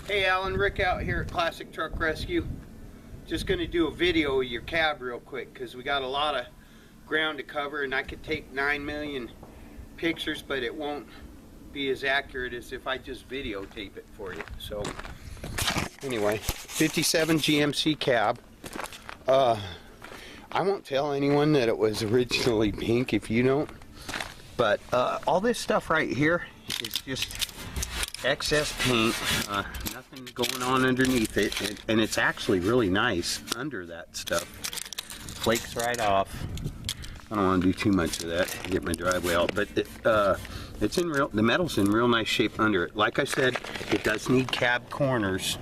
Hey Alan, Rick out here at Classic Truck Rescue. Just going to do a video of your cab real quick because we got a lot of ground to cover, and I could take 9 million pictures, but it won't be as accurate as if I just videotape it for you. So anyway, 57 GMC Cab. I won't tell anyone that it was originally pink if you don't, but all this stuff right here is just excess paint, nothing going on underneath it, and it's actually really nice under that stuff. Flakes right off. I don't want to do too much of that to get my driveway out, but it's in the metal's in real nice shape under it. Like I said, it does need cab corners.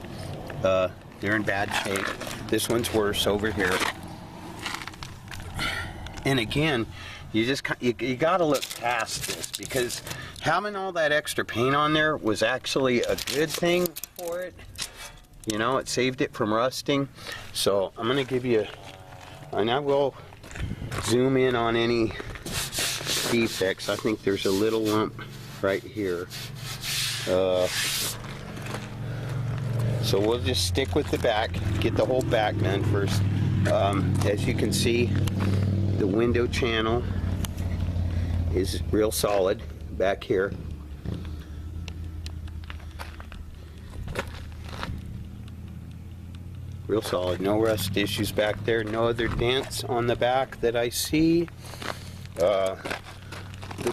They're in bad shape. This one's worse over here. And again, you gotta look past this, because having all that extra paint on there was actually a good thing for it. You know, it saved it from rusting. So I'm gonna give you, and I will zoom in on any defects. I think there's a little lump right here. So we'll just stick with the back, get the whole back done first. As you can see, the window channel is real solid back here. Real solid, no rust issues back there, no other dents on the back that I see. The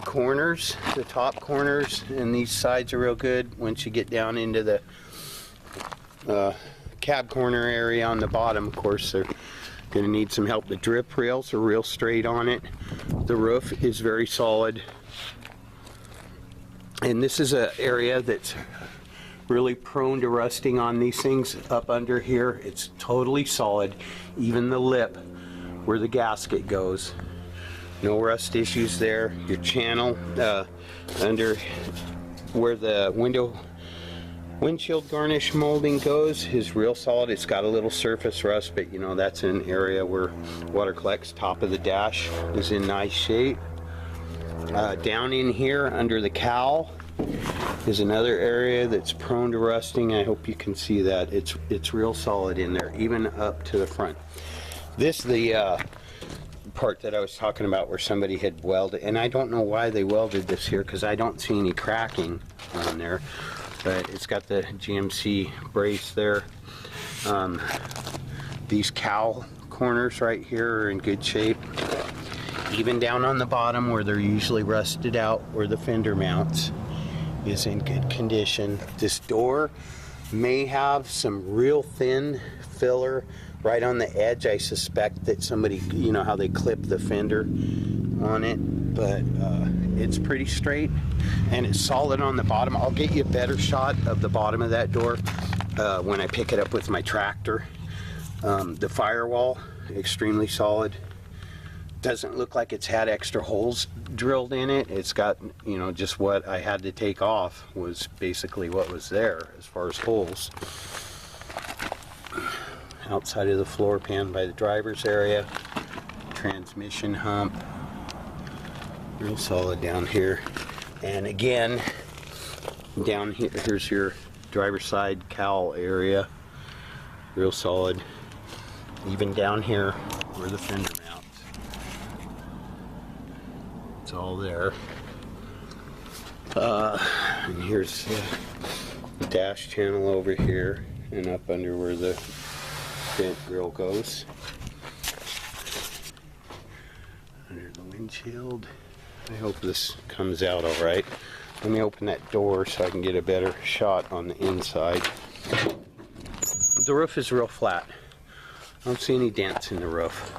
corners, the top corners and these sides are real good. Once you get down into the cab corner area on the bottom, of course, they're going to need some help. The drip rails are real straight on it. The roof is very solid. And this is an area that's really prone to rusting on these things. Up under here, it's totally solid. Even the lip where the gasket goes, no rust issues there. Your channel under where the windshield garnish molding goes is real solid. It's got a little surface rust, but you know, that's an area where water collects. Top of the dash is in nice shape. Down in here under the cowl is another area that's prone to rusting. I hope you can see that. It's real solid in there, even up to the front. This the part that I was talking about where somebody had welded, and I don't know why they welded this here because I don't see any cracking on there. But it's got the GMC brace there. These cowl corners right here are in good shape. Even down on the bottom where they're usually rusted out, where the fender mounts, is in good condition. This door may have some real thin filler right on the edge. I suspect that somebody, you know how they clip the fender on it, but it's pretty straight and it's solid on the bottom. I'll get you a better shot of the bottom of that door when I pick it up with my tractor. The firewall, extremely solid. Doesn't look like it's had extra holes drilled in it. It's got, you know, just what I had to take off was basically what was there as far as holes. Outside of the floor pan by the driver's area, transmission hump, real solid down here. And again, down here, here's your driver's side cowl area, real solid. Even down here where the fender mounts, it's all there. And here's the dash channel over here, and up under where the vent grill goes. Under the windshield. I hope this comes out all right. Let me open that door so I can get a better shot on the inside. The roof is real flat. I don't see any dents in the roof.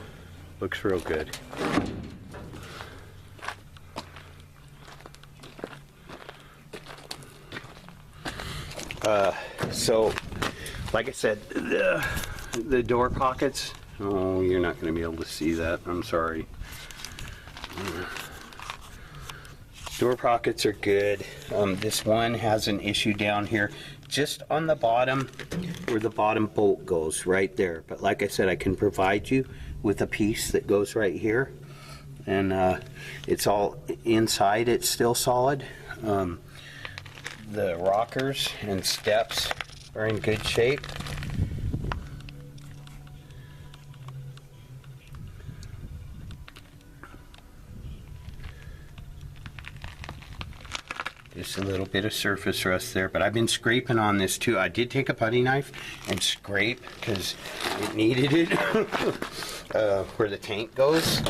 Looks real good. So, like I said, the door pockets, oh, you're not going to be able to see that. I'm sorry. Door pockets are good. This one has an issue down here, just on the bottom where the bottom bolt goes, right there. But like I said, I can provide you with a piece that goes right here, and it's all inside. It's still solid. The rockers and steps are in good shape. Just a little bit of surface rust there, but I've been scraping on this too. I did take a putty knife and scrape because it needed it where the tank goes.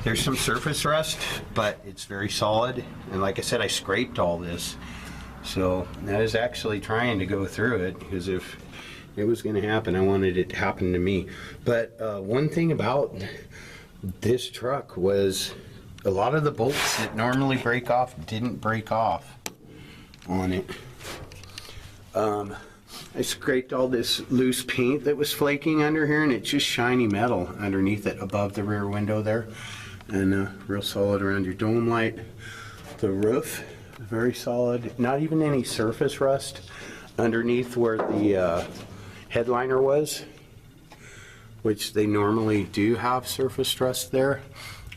There's some surface rust, but it's very solid. And like I said, I scraped all this. So I was actually trying to go through it because if it was going to happen, I wanted it to happen to me. But one thing about this truck was a lot of the bolts that normally break off didn't break off on it. I scraped all this loose paint that was flaking under here, and it's just shiny metal underneath it above the rear window there. And real solid around your dome light. The roof, very solid. Not even any surface rust underneath where the headliner was, which they normally do have surface rust there.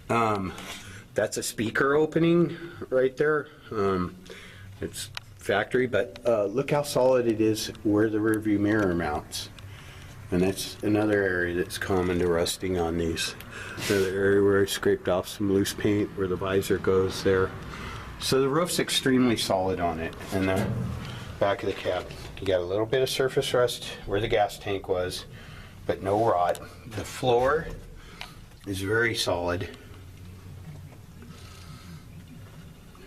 That's a speaker opening right there. It's factory, but look how solid it is where the rear view mirror mounts. And that's another area that's common to rusting on these. Another area where I scraped off some loose paint where the visor goes there. So the roof's extremely solid on it. And the back of the cab, you got a little bit of surface rust where the gas tank was, but no rot. The floor is very solid.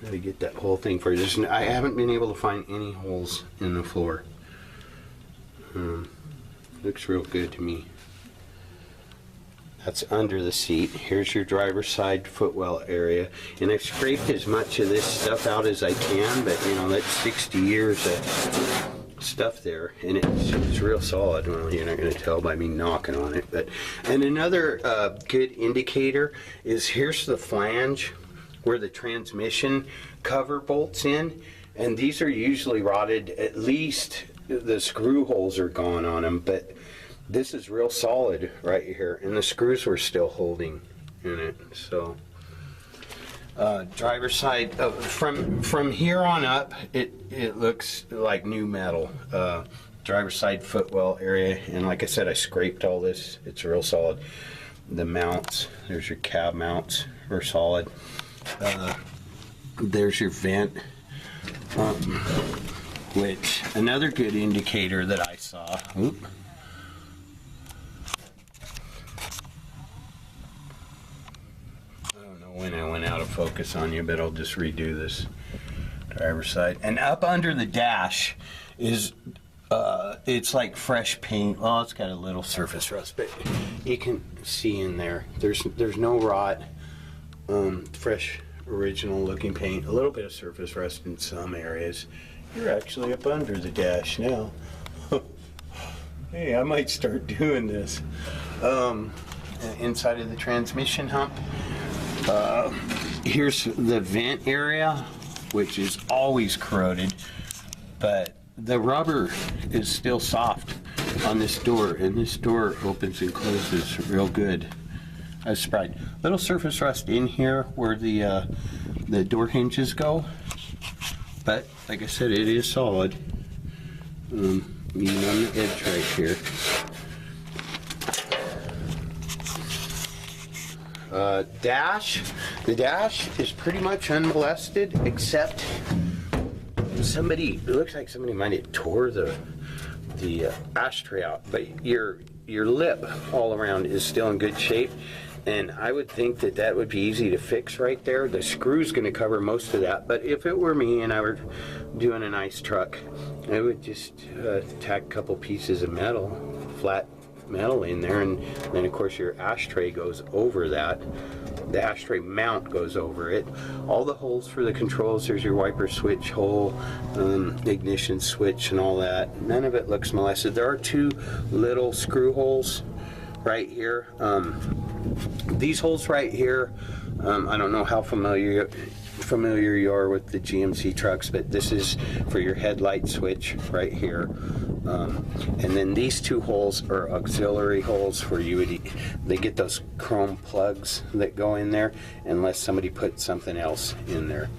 Got to get that whole thing for you. I haven't been able to find any holes in the floor. Looks real good to me. That's under the seat. Here's your driver's side footwell area. And I've scraped as much of this stuff out as I can, but you know, that's 60 years of stuff there, and it's real solid. Well, you're not going to tell by me knocking on it. And another good indicator is here's the flange where the transmission cover bolts in, and these are usually rotted. At least the screw holes are gone on them, but this is real solid right here, and the screws were still holding in it. So driver's side, from here on up, it looks like new metal. Driver's side footwell area, and like I said, I scraped all this. It's real solid. The mounts, there's your cab mounts, are solid. There's your vent, which another good indicator that I saw. Oop. I don't know when I went out of focus on you, but I'll just redo this. Driver's side, and up under the dash is it's like fresh paint. Well, it's got a little surface rust, but you can see in there. There's no rot. Fresh, original looking paint. A little bit of surface rust in some areas. You're actually up under the dash now. Hey, I might start doing this. Inside of the transmission hump. Here's the vent area, which is always corroded, but the rubber is still soft on this door, and this door opens and closes real good. I was surprised. Little surface rust in here where the door hinges go, but like I said, it is solid. Even on the edge right here. The dash is pretty much unmolested, except it looks like somebody might have tore the ashtray out, but your lip all around is still in good shape. And I would think that would be easy to fix right there. The screw's going to cover most of that. But if it were me and I were doing a nice truck, I would just tack a couple pieces of metal, flat metal in there. And then, of course, your ashtray goes over that. The ashtray mount goes over it. All the holes for the controls, there's your wiper switch hole, ignition switch and all that. None of it looks molested. There are two little screw holes right here. These holes right here, I don't know how familiar you are with the GMC trucks, but this is for your headlight switch right here. And then these two holes are auxiliary holes where they get those chrome plugs that go in there unless somebody put something else in there.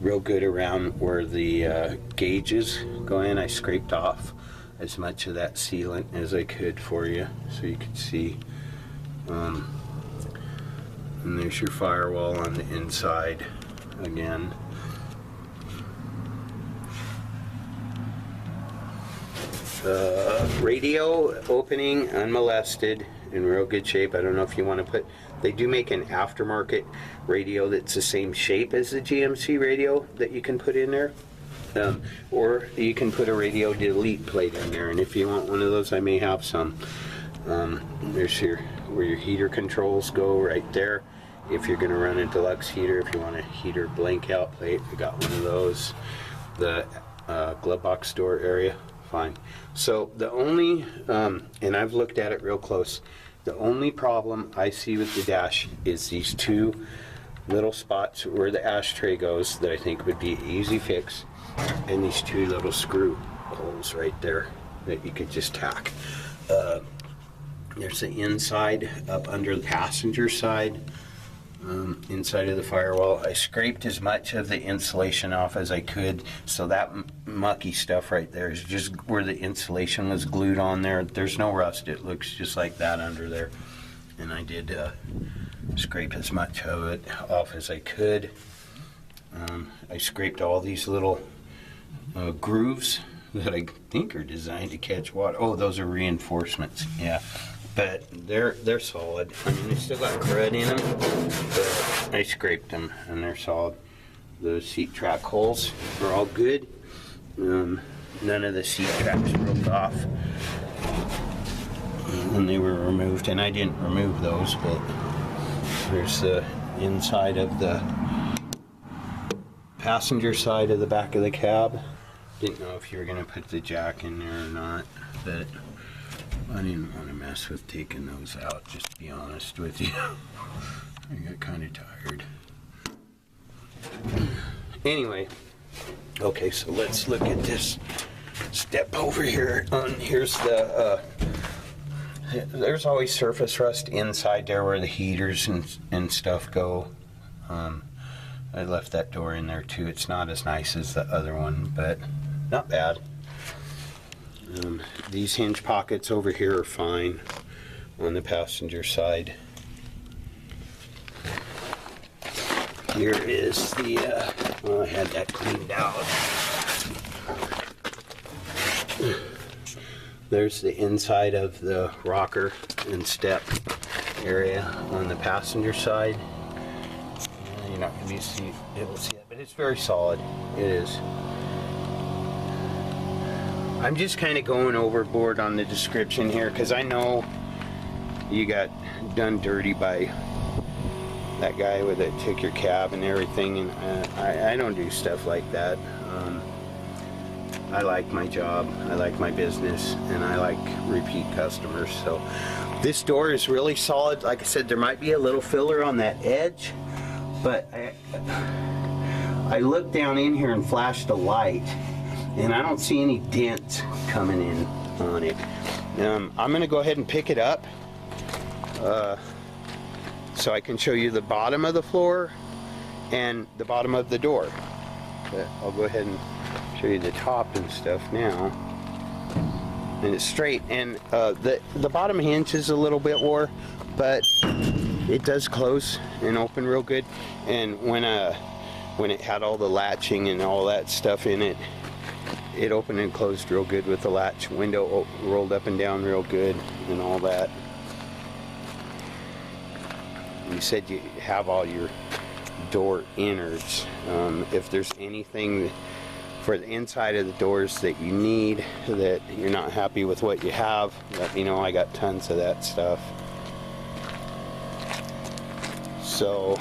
real good around where the gauges go in. I scraped off as much of that sealant as I could for you so you could see. And there's your firewall on the inside again. Radio opening unmolested, in real good shape. I don't know if you want to put, they do make an aftermarket radio that's the same shape as the GMC radio that you can put in there. Or you can put a radio delete plate in there, and if you want one of those, I may have some. There's where your heater controls go right there. If you're going to run a deluxe heater, if you want a heater blank out plate, I got one of those. The glove box door area, fine. So the only, and I've looked at it real close, the only problem I see with the dash is these two little spots where the ashtray goes that I think would be an easy fix, and these two little screw holes right there that you could just tack. There's the inside up under the passenger side, inside of the firewall. I scraped as much of the insulation off as I could, so that mucky stuff right there is just where the insulation was glued on there. There's no rust. It looks just like that under there. And I did scrape as much of it off as I could. I scraped all these little grooves that I think are designed to catch water. Oh, those are reinforcements, yeah. But they're solid. I mean, they still got crud in them, but I scraped them and they're solid. The seat track holes are all good. None of the seat tracks broke off when they were removed, and I didn't remove those, but there's the inside of the passenger side of the back of the cab. Didn't know if you were going to put the jack in there or not, but I didn't want to mess with taking those out, just to be honest with you. I got kind of tired. Anyway, okay, so let's look at this step over here. Here's the, there's always surface rust inside there where the heaters and stuff go. I left that door in there too. It's not as nice as the other one, but not bad. These hinge pockets over here are fine on the passenger side. Here is the, well, I had that cleaned out. There's the inside of the rocker and step area on the passenger side. You're not going to be able to see it, but it's very solid. It is. I'm just kind of going overboard on the description here because I know you got done dirty by that guy that took your cab and everything, and I don't do stuff like that. I like my job, I like my business, and I like repeat customers. So this door is really solid. Like I said, there might be a little filler on that edge, but I looked down in here and flashed a light, and I don't see any dents coming in on it. I'm going to go ahead and pick it up so I can show you the bottom of the floor and the bottom of the door. But I'll go ahead and show you the top and stuff now. And it's straight, and the bottom hinge is a little bit wore, but it does close and open real good. And when it had all the latching and all that stuff in it, it opened and closed real good with the latch. Window rolled up and down real good and all that. You said you have all your door innards. If there's anything for the inside of the doors that you need, that you're not happy with what you have, let me know. I got tons of that stuff. So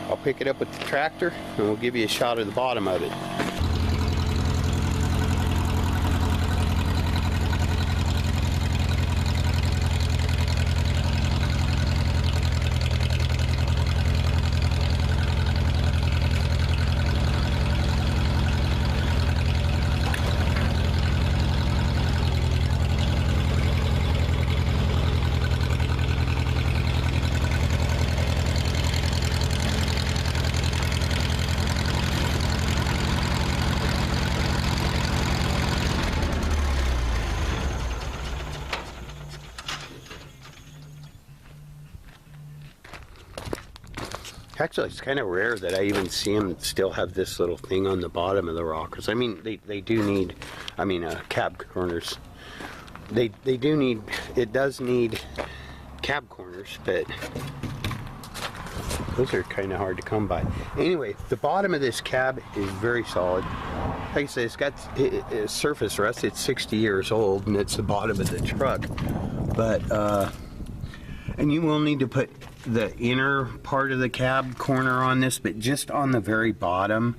I'll pick it up with the tractor and we'll give you a shot of the bottom of it. Actually, it's kind of rare that I even see them still have this little thing on the bottom of the rockers. I mean, they do need, cab corners. They do need, it does need cab corners, but those are kind of hard to come by. Anyway, the bottom of this cab is very solid. Like I said, it's got surface rust. It's 60 years old, and it's the bottom of the truck. But, and you will need to put the inner part of the cab corner on this, but just on the very bottom.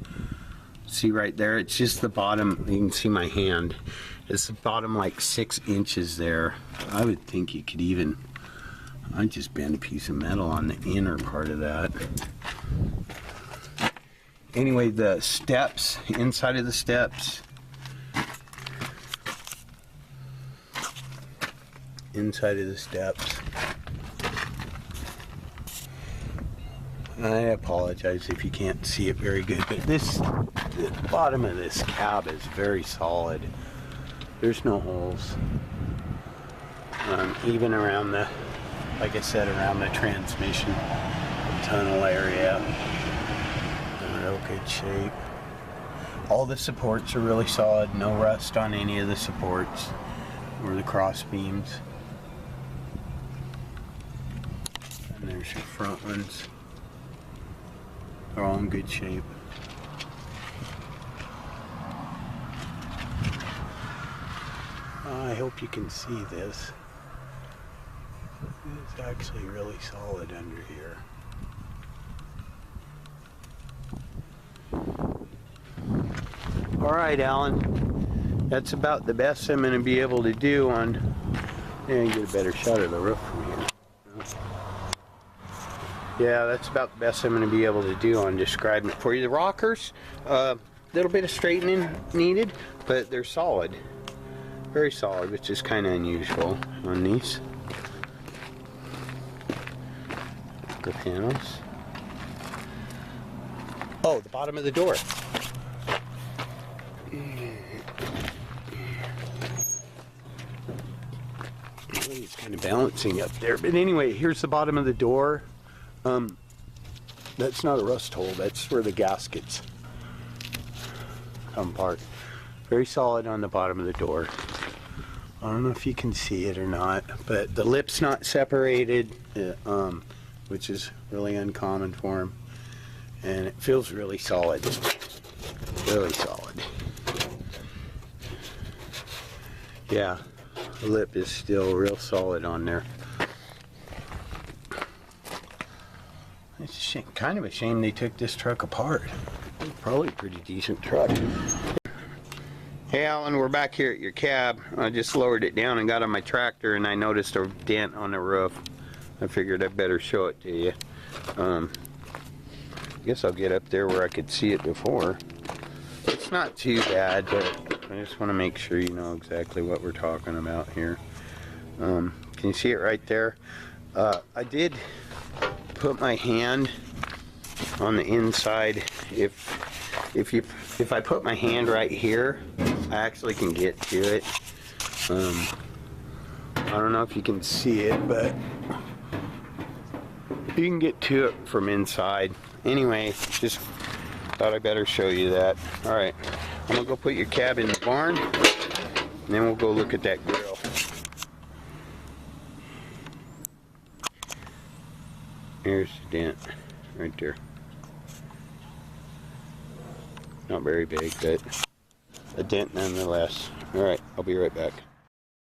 See right there? It's just the bottom. You can see my hand. It's the bottom like 6 inches there. I would think you could even, I'd just bend a piece of metal on the inner part of that. Anyway, the steps, inside of the steps, I apologize if you can't see it very good, but the bottom of this cab is very solid. There's no holes. Even around the, like I said, around the transmission tunnel area, in real good shape. All the supports are really solid. No rust on any of the supports or the cross beams. And there's your front ones. They're all in good shape. I hope you can see this. It's actually really solid under here. All right, Alan. That's about the best I'm going to be able to do on. Yeah, you get a better shot of the roof from here. Yeah, that's about the best I'm going to be able to do on describing it for you. The rockers, little bit of straightening needed, but they're solid. Very solid, which is kind of unusual on these. The panels. Oh, the bottom of the door. It's kind of balancing up there. But anyway, here's the bottom of the door. That's not a rust hole. That's where the gaskets come apart. Very solid on the bottom of the door. I don't know if you can see it or not, but the lip's not separated, which is really uncommon for them. And it feels really solid. Really solid. Yeah, the lip is still real solid on there. It's a shame, kind of a shame they took this truck apart. It's probably a pretty decent truck. Hey Alan, we're back here at your cab. I just lowered it down and got on my tractor and I noticed a dent on the roof. I figured I'd better show it to you. I guess I'll get up there where I could see it before. It's not too bad, but I just want to make sure you know exactly what we're talking about here. Can you see it right there? I did put my hand on the inside. If I put my hand right here, I actually can get to it. I don't know if you can see it, but you can get to it from inside. Anyway, just thought I better show you that. All right, I'm gonna go put your cab in the barn, and then we'll go look at that grill. Here's the dent right there. Not very big, but a dent nonetheless. All right, I'll be right back.